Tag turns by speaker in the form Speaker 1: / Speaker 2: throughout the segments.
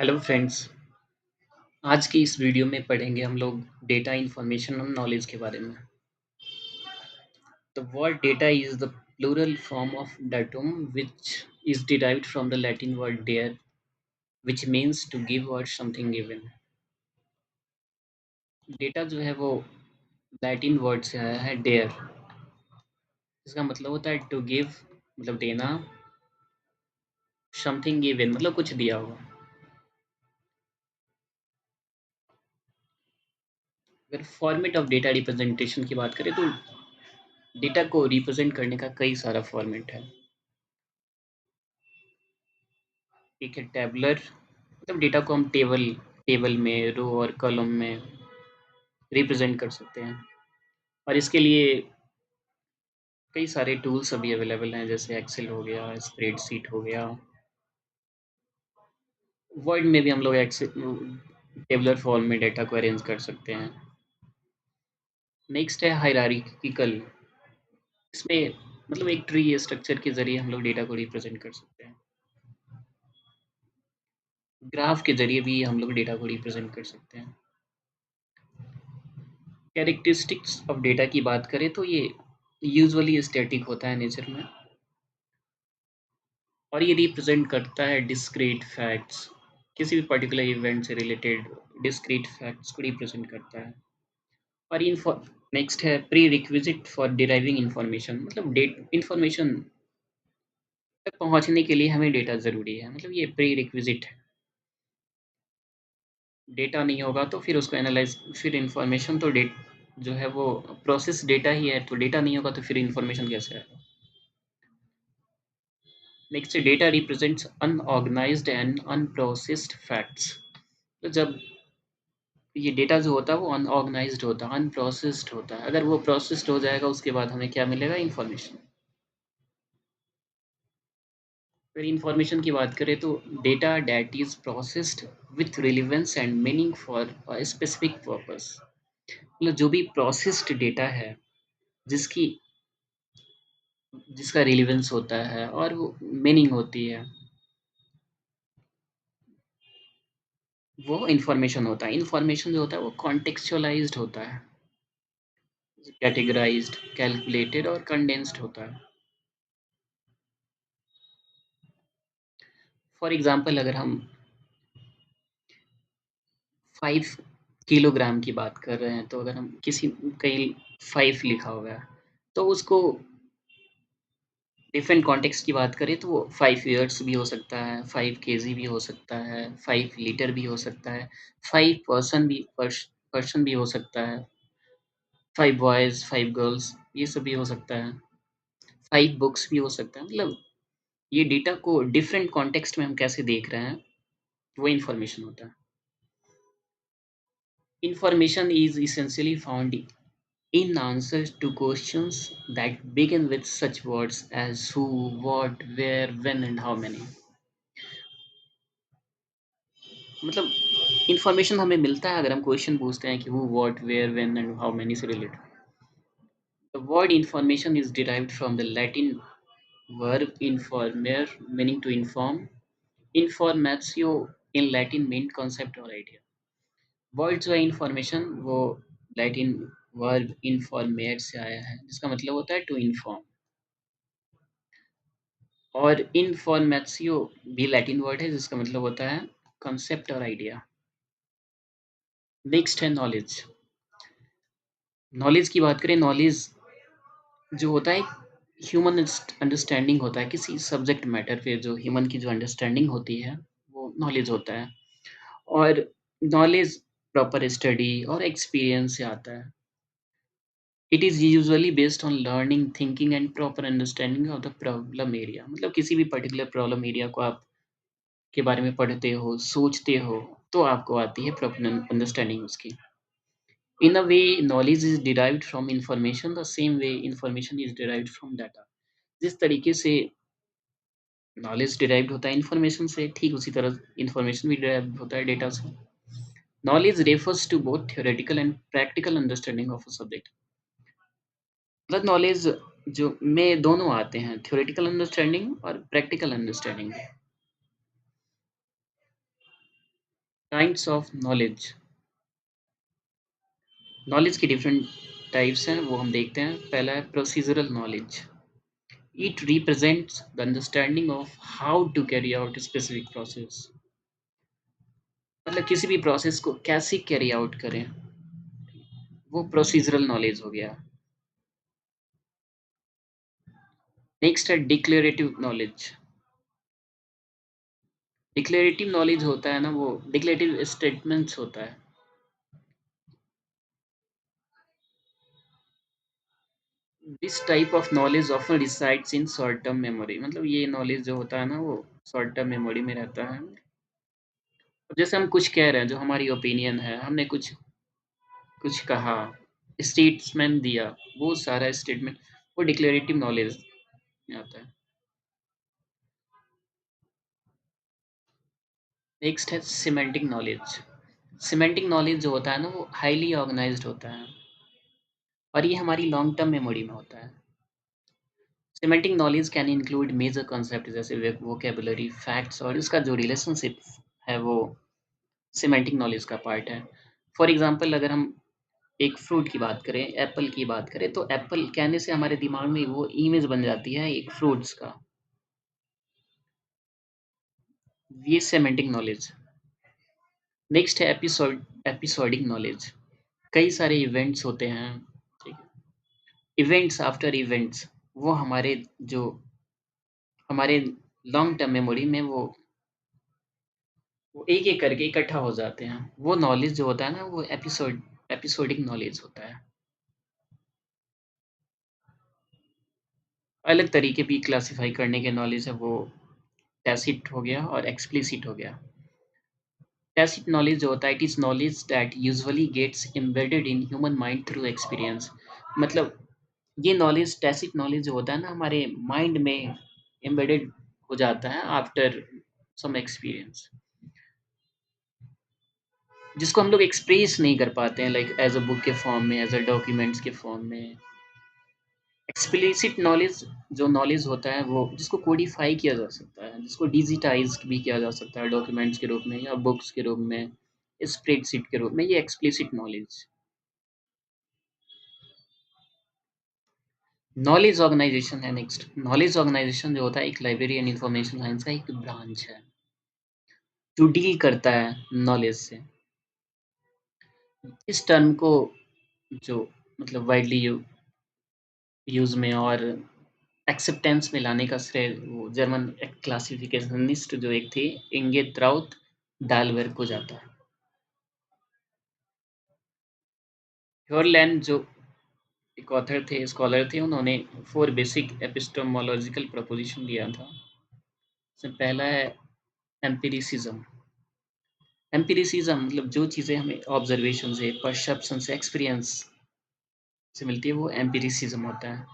Speaker 1: Hello friends. आज की इस वीडियो में पढ़ेंगे हम लोग डेटा इंफॉर्मेशन और नॉलेज के बारे में। The word data is the plural form of datum, which is derived from the Latin word dare, which means to give or something given. Data जो है वो लैटिन वर्ड से आया है डेयर। इसका मतलब होता है टू गिव, मतलब देना, समथिंग गिवन मतलब कुछ दिया हुआ। अगर फॉर्मेट ऑफ डेटा रिप्रेजेंटेशन की बात करें तो डेटा को रिप्रेजेंट करने का कई सारा फॉर्मेट है। एक है टैबुलर, मतलब डेटा को हम टेबल टेबल में, रो और कॉलम में रिप्रेजेंट कर सकते हैं। और इसके लिए कई सारे टूल्स अभी अवेलेबल हैं, जैसे एक्सेल हो गया, स्प्रेडशीट हो गया। वर्ड में भी हम लोग एक्सेल टेबुलर फॉर्म में डेटा को अरेंज कर सकते हैं। नेक्स्ट है हायरार्किकल। इसमें मतलब एक ट्री स्ट्रक्चर के जरिए हम लोग डेटा को रिप्रेजेंट कर सकते हैं। ग्राफ के जरिए भी हम लोग डेटा को रिप्रेजेंट कर सकते हैं। कैरेक्टरिस्टिक्स ऑफ डेटा की बात करें तो ये यूजुअली स्टैटिक होता है नेचर में, और ये रिप्रेजेंट करता है डिस्क्रीट फैक्ट्स। किसी भी पर्टिकुलर इवेंट से रिलेटेड डिस्क्रीट फैक्ट्स को रिप्रेजेंट करता है। और इन्फो नेक्स्ट है pre requisite for deriving information, मतलब डेट इंफॉर्मेशन तक पहुंचने के लिए हमें डेटा ज़रूरी है, मतलब ये प्री रिक्विजिट है। डेटा नहीं होगा तो फिर उसको एनालाइज, फिर इंफॉर्मेशन तो डेट जो है वो प्रोसेस डेटा ही है, तो डेटा नहीं होगा तो फिर इंफॉर्मेशन कैसे आएगा। Next data represents unorganised and unprocessed facts. तो जब ये डेटा जो होता है वो अनऑर्गेनाइज्ड होता है, अनप्रोसेस्ड होता है। अगर वो प्रोसेस्ड हो जाएगा उसके बाद हमें क्या मिलेगा, इंफॉर्मेशन। फिर इंफॉर्मेशन की बात करें तो data that is processed with relevance and meaning for a specific purpose. मतलब जो भी प्रोसेस्ड डेटा है, जिसकी जिसका रिलेवेंस होता है और वो मीनिंग होती है, वो इंफॉर्मेशन होता है। इंफॉर्मेशन जो होता है वो कॉन्टेक्चुअलाइज्ड होता है, कैटेगराइज्ड, कैलकुलेटेड और कंडेंस्ड होता है। फॉर एग्जांपल अगर हम 5 किलोग्राम की बात कर रहे हैं, तो अगर हम किसी कहीं 5 लिखा हुआ है, तो उसको डिफरेंट कॉन्टेक्स्ट की बात करें तो वो 5 ईयर्स भी हो सकता है, 5 केजी भी हो सकता है, 5 लीटर भी हो सकता है, 5 पर्सन भी हो सकता है, 5 बॉयज़, 5 गर्ल्स, ये सब भी हो सकता है, 5 बुक्स भी हो सकता है। मतलब ये डेटा को डिफरेंट कॉन्टेक्स्ट में हम कैसे देख रहे हैं, वो इन्फॉर्मेशन होता है। Information is essentially found in answers to questions that begin with such words as who, what, where, when and how many। मतलब इंफॉर्मेशन हमें मिलता है अगर हम क्वेश्चन पूछते हैं कि who, what, where, when and how many से related. The word information is derived from the Latin verb informere, meaning to inform. Informatio in Latin mean concept or idea। Word जो है इंफॉर्मेशन वो Latin verb इन्फॉर्मेट से आया है, जिसका मतलब होता है टू इन्फॉर्म। और इन्फॉर्मेशियो भी लैटिन वर्ड है जिसका मतलब होता है कंसेप्ट और आइडिया। नेक्स्ट है नॉलेज। नॉलेज की बात करें, नॉलेज जो होता है ह्यूमन अंडरस्टैंडिंग होता है किसी सब्जेक्ट मैटर पे, जो ह्यूमन की जो अंडरस्टैंडिंग होती है वो नॉलेज होता है। और नॉलेज प्रॉपर स्टडी और एक्सपीरियंस से आता है। It is usually based on learning, thinking and proper understanding of the problem area. मतलब किसी भी पर्टिकुलर प्रॉब्लम एरिया को आप के बारे में पढ़ते हो, सोचते हो, तो आपको आती है प्रॉपर अंडरस्टैंडिंग उसकी। In a way, knowledge is derived from information, the same way information is derived from data। जिस तरीके से नॉलेज डिराइव्ड होता है इन्फॉर्मेशन से, ठीक उसी तरह इन्फॉर्मेशन भी डिराइव होता है डेटा से। Knowledge refers to both theoretical and practical understanding of a subject. मतलब नॉलेज जो में दोनों आते हैं, थ्योरेटिकल अंडरस्टैंडिंग और practical understanding. Kinds of knowledge. Knowledge की डिफरेंट टाइप्स हैं, वो हम देखते हैं। पहला है procedural knowledge. It represents the understanding of how to carry out specific process. मतलब किसी भी प्रोसेस को कैसे कैरी आउट करें, वो प्रोसीजरल नॉलेज हो गया। नेक्स्ट है डिक्लेरेटिव नॉलेज। डिक्लेरेटिव नॉलेज होता है ना, वो डिक्लेरेटिव स्टेटमेंट्स होता है। This type of knowledge often resides in short term memory. मतलब ये नॉलेज जो होता है ना, वो शॉर्ट टर्म मेमोरी में रहता है। जैसे हम कुछ कह रहे हैं, जो हमारी ओपिनियन है, हमने कुछ कुछ कहा, स्टेटमेंट दिया, वो सारा स्टेटमेंट वो डिक्लेरेटिव नॉलेज में आता है। नेक्स्ट है सिमेंटिक नॉलेज। सिमेंटिक नॉलेज जो होता है ना, वो हाईली ऑर्गेनाइज्ड होता है और ये हमारी लॉन्ग टर्म मेमोरी में होता है। Semantic knowledge can include major concept जैसे वोकेबुलरी, फैक्ट्स, और इसका जो रिलेशनशिप है वो सिमेंटिक नॉलेज का पार्ट है। फॉर एग्जांपल अगर हम एक फ्रूट की बात करें, एप्पल की बात करें, तो एप्पल कहने से हमारे दिमाग में वो इमेज बन जाती है एक फ्रूट्स का। ये सिमेंटिक नॉलेज। नेक्स्ट है एपिसोडिक नॉलेज। कई सारे इवेंट्स होते हैं, ठीक है, इवेंट्स आफ्टर इवेंट्स, वो जो हमारे लॉन्ग टर्म मेमोरी में वो एक एक करके इकट्ठा हो जाते हैं। वो नॉलेज जो होता है ना, वो एपिसोडिक नॉलेज होता है। अलग तरीके भी क्लासिफाई करने के नॉलेज है, वो टैसिट हो गया और एक्सप्लिसिट हो गया। टैसिट नॉलेज जो होता है, it is knowledge that usually gets embedded in human mind through experience. मतलब ये नॉलेज, टैसिट नॉलेज जो होता है ना, हमारे माइंड में एम्बेडेड हो जाता है आफ्टर सम एक्सपीरियंस, जिसको हम लोग एक्सप्रेस नहीं कर पाते हैं, लाइक एज अ बुक के फॉर्म में, एज अ डॉक्यूमेंट्स के फॉर्म में। एक्सप्लिसिट नॉलेज जो नॉलेज होता है, वो जिसको कोडिफाई किया जा सकता है, जिसको डिजिटाइज भी किया जा सकता है डॉक्यूमेंट्स के रूप में या बुक्स के रूप में, स्प्रेडशीट के रूप में, ये एक्सप्लिसिट नॉलेज। नॉलेज ऑर्गेनाइजेशन है नेक्स्ट। नॉलेज ऑर्गेनाइजेशन जो होता है, एक लाइब्रेरी एंड इंफॉर्मेशन साइंस का एक ब्रांच है जो डील करता है नॉलेज से। इस टर्म को जो मतलब वाइडली यूज में और एक्सेप्टेंस में लाने का श्रेय वो जर्मन एक क्लासिफिकेशनिस्ट जो एक थे, इंगे ट्राउथ डालबर्ग को जाता है। ह्योरलैंड जो एक ऑथर थे, स्कॉलर थे, उन्होंने 4 बेसिक एपिस्टेमोलॉजिकल प्रोपोजिशन दिया था। इसमें पहला है एम्पिरिसिज्म। एम्पिरिसिज्म मतलब जो चीज़ें हमें ऑब्जर्वेशन से, परसेप्शन से, एक्सपीरियंस से मिलती है, वो एम्पिरिसिज्म होता है।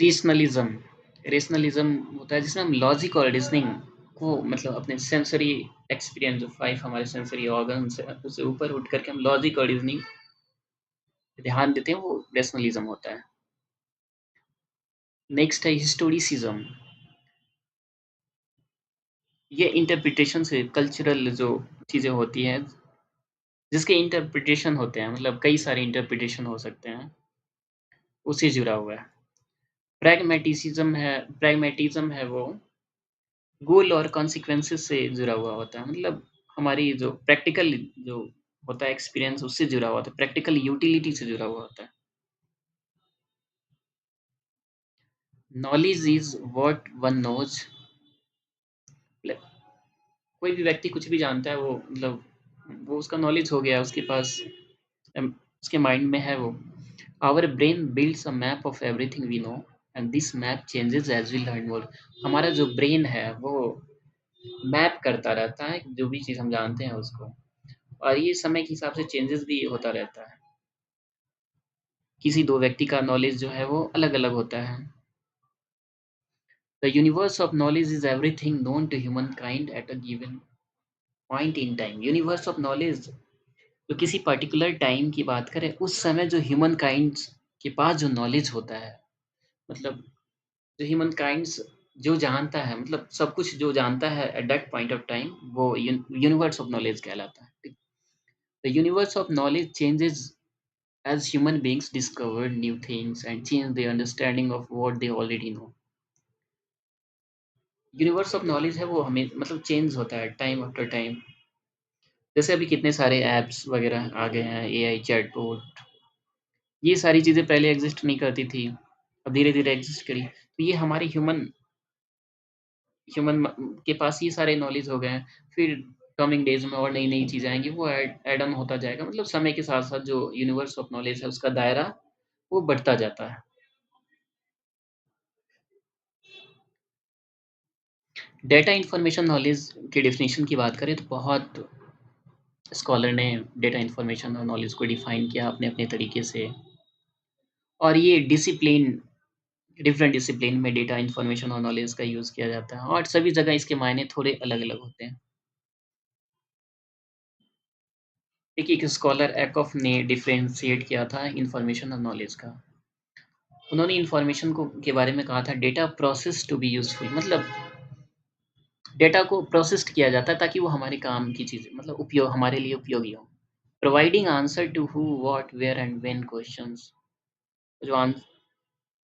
Speaker 1: रीजनलिज्म, रेशनलिज्म होता है जिसमें हम लॉजिक और रीजनिंग को मतलब अपने सेंसरी एक्सपीरियंस, जो 5 हमारे सेंसरी ऑर्गन्स है, उससे ऊपर उठ करके हम लॉजिक और रीजनिंग पे ध्यान देते हैं, वो रेशनलिज्म होता है। नेक्स्ट है हिस्टोरिसिज्म। ये इंटरप्रिटेशन से, कल्चरल जो चीज़ें होती हैं, जिसके इंटरप्रिटेशन होते हैं, मतलब कई सारे इंटरप्रिटेशन हो सकते हैं, उससे जुड़ा हुआ है। प्रैग्मेटिज्म है वो गोल और कॉन्सिक्वेंसेस से जुड़ा हुआ होता है। मतलब हमारी जो प्रैक्टिकल जो होता है एक्सपीरियंस, उससे जुड़ा हुआ होता है, प्रैक्टिकल यूटिलिटी से जुड़ा हुआ होता है। Knowledge is what one knows. कोई भी व्यक्ति कुछ भी जानता है, वो मतलब वो उसका नॉलेज हो गया, उसके पास उसके माइंड में है वो। Our brain builds a map of everything we know and this map changes as we learn more. हमारा जो ब्रेन है वो मैप करता रहता है जो भी चीज़ हम जानते हैं उसको, और ये समय के हिसाब से चेंजेस भी होता रहता है। किसी दो व्यक्ति का नॉलेज जो है वो अलग अलग होता है। The universe of knowledge is everything known to humankind at a given point in time. Universe of knowledge तो किसी पर्टिकुलर टाइम की बात करें, उस समय जो ह्यूमन काइंड्स के पास जो नॉलेज होता है, मतलब जो ह्यूमन काइंड्स जो जानता है मतलब सब कुछ जो जानता है at that point of time वो यूनिवर्स ऑफ नॉलेज कहलाता है। The universe of knowledge changes as human beings discover new things and change their understanding of what they already know। Universe of knowledge है वो हमें मतलब change होता है time after time. जैसे अभी कितने सारे ऐप्स वगैरह आ गए हैं, एआई चैटबॉट, ये सारी चीज़ें पहले एग्जिस्ट नहीं करती थी, अब धीरे धीरे एग्जिस्ट करी। तो ये हमारे ह्यूमन ह्यूमन के पास ये सारे नॉलेज हो गए हैं। फिर कमिंग डेज में और नई नई चीज़ें आएंगी, वो एड ऑन होता जाएगा। मतलब समय के साथ साथ जो यूनिवर्स ऑफ नॉलेज है उसका दायरा वो बढ़ता जाता है। डेटा इन्फॉर्मेशन नॉलेज की डेफिनेशन की बात करें तो बहुत स्कॉलर ने डेटा इन्फॉर्मेशन और नॉलेज को डिफाइन किया अपने अपने तरीके से। और ये डिसिप्लिन डिफरेंट डिसिप्लिन में डेटा इन्फॉर्मेशन और नॉलेज का यूज़ किया जाता है और सभी जगह इसके मायने थोड़े अलग अलग होते हैं। एक स्कॉलर एकॉफ ने डिफरेंशिएट किया था इन्फॉर्मेशन और नॉलेज का। उन्होंने इन्फॉर्मेशन को के बारे में कहा था data process to be useful, मतलब डेटा को प्रोसेस्ड किया जाता है ताकि वो हमारे काम की चीज़ मतलब उपयोग हमारे लिए उपयोगी हो। Providing answer to who what where and when questions, जो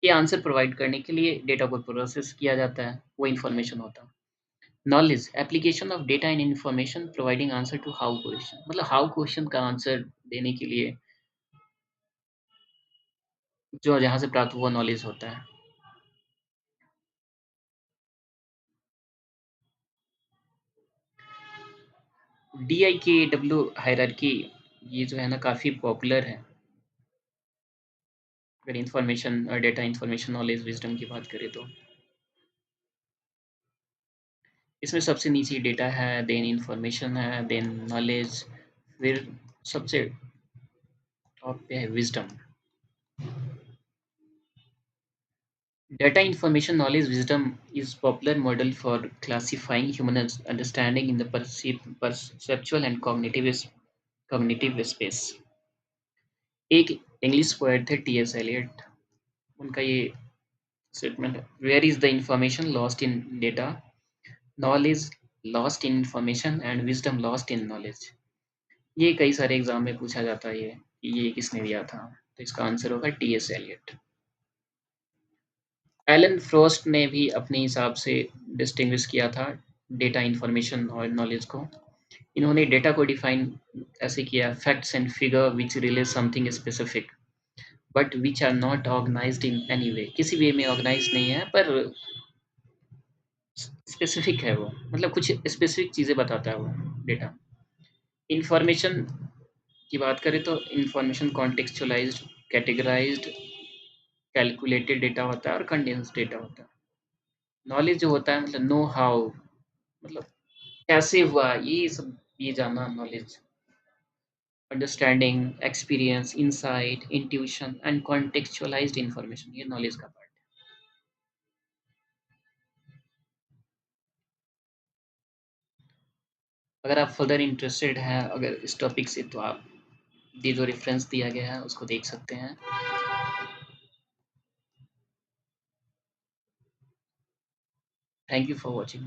Speaker 1: ये आंसर प्रोवाइड करने के लिए डेटा को प्रोसेस किया जाता है, वो इन्फॉर्मेशन होता है। Knowledge application of data and information providing answer to how question, मतलब हाउ क्वेश्चन का आंसर देने के लिए जो जहाँ से प्राप्त हुआ नॉलेज होता है। DIKW हायरार्की, ये जो है ना काफ़ी पॉपुलर है। अगर इन्फॉर्मेशन और डेटा इन्फॉर्मेशन नॉलेज विजडम की बात करें तो इसमें सबसे नीचे डेटा है, देन इन्फॉर्मेशन है, देन नॉलेज, फिर सबसे टॉप पे है wisdom. Data information knowledge wisdom is popular model for classifying human understanding in the perceptual and cognitive space। एक इंग्लिश पोएट थे टीएस एलियट, उनका ये स्टेटमेंट है, where is the information lost in data, knowledge lost in information and wisdom lost in knowledge. ये कई सारे exam में पूछा जाता है ये किसने दिया था, तो इसका आंसर होगा टीएस एलियट। एलन फ्रोस्ट ने भी अपने हिसाब से डिस्टिंग्विश किया था डेटा इंफॉर्मेशन और नॉलेज को। इन्होंने डेटा को डिफाइन ऐसे किया, facts and figure which relay something specific but which are not organized in any way, किसी वे में ऑर्गेनाइज नहीं है पर स्पेसिफिक है वो, मतलब कुछ स्पेसिफिक चीज़ें बताता है वो डेटा। इंफॉर्मेशन की बात करें तो इंफॉर्मेशन कॉन्टेक्चुअलाइज्ड, कैटेगराइज्ड, कैलकुलेटेड डेटा होता है और कंडेंस्ड डेटा होता है। नॉलेज जो होता है मतलब नो हाउ, मतलब कैसे हुआ ये सब, ये जानना knowledge. Understanding, experience, insight, intuition and contextualized information, ये नॉलेज का पार्ट है। अगर आप फर्दर इंटरेस्टेड हैं अगर इस टॉपिक से तो आप ये जो रेफरेंस दिया गया है उसको देख सकते हैं। Thank you for watching.